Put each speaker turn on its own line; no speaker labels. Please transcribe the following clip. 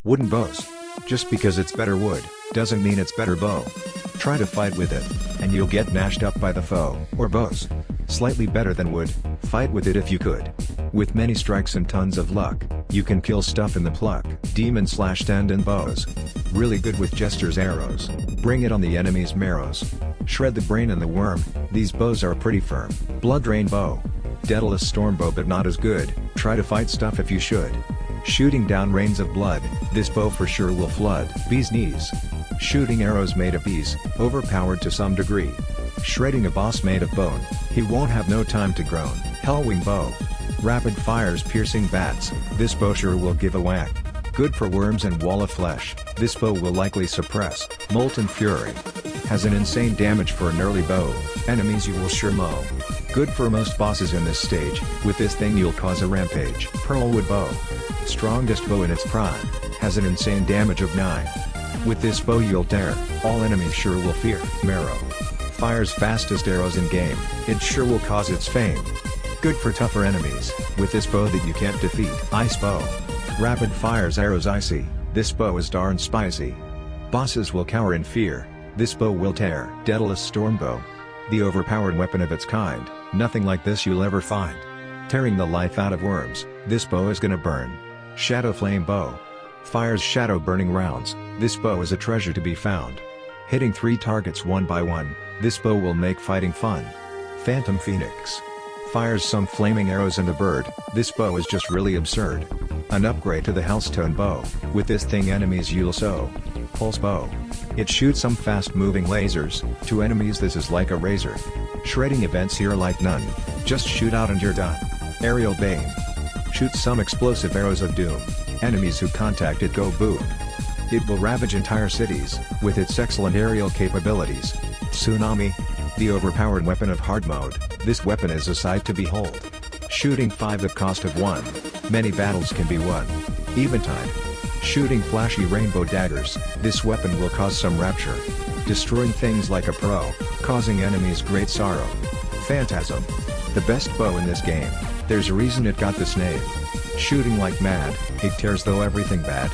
Wooden bows. Just because it's better wood, doesn't mean it's better bow. Try to fight with it, and you'll get mashed up by the foe. Or bows. Slightly better than wood, fight with it if you could. With many strikes and tons of luck, you can kill stuff in the pluck. Demon/stand-in bows. Really good with jester's arrows. Bring it on the enemy's marrows. Shred the brain and the worm, these bows are pretty firm. Blood rain bow. Daedalus storm bow but not as good, try to fight stuff if you should. Shooting down rains of blood, this bow for sure will flood. Bee's knees. Shooting arrows made of bees, overpowered to some degree. Shredding a boss made of bone, he won't have no time to groan. Hellwing bow. Rapid fires piercing bats, this bow sure will give a whack. Good for worms and wall of flesh, this bow will likely suppress. Molten Fury. Has an insane damage for an early bow, enemies you will sure mow. Good for most bosses in this stage, with this thing you'll cause a rampage. Pearlwood bow. Strongest bow in its prime, has an insane damage of 9. With this bow you'll tear, all enemies sure will fear. Marrow. Fires fastest arrows in game, it sure will cause its fame. Good for tougher enemies, with this bow that you can't defeat. Ice bow. Rapid fires arrows icy, this bow is darn spicy. Bosses will cower in fear, this bow will tear. Daedalus storm bow. The overpowered weapon of its kind, nothing like this you'll ever find. Tearing the life out of worms, this bow is gonna burn. Shadow flame bow. Fires shadow burning rounds, this bow is a treasure to be found. Hitting 3 targets one by one, this bow will make fighting fun. Phantom Phoenix. Fires some flaming arrows and a bird, this bow is just really absurd. An upgrade to the Hellstone bow, with this thing enemies you'll sow. Pulse bow. It shoots some fast moving lasers, to enemies this is like a razor. Shredding events here like none, just shoot out and you're done. Aerial Bane. Shoots some explosive arrows of doom, enemies who contact it go boom. It will ravage entire cities, with its excellent aerial capabilities. Tsunami. The overpowered weapon of hard mode, this weapon is a sight to behold. Shooting 5 at cost of 1, many battles can be won. Eventide. Shooting flashy rainbow daggers, this weapon will cause some rapture. Destroying things like a pro, causing enemies great sorrow. Phantasm. The best bow in this game, there's a reason it got this name. Shooting like mad, it tears though everything bad.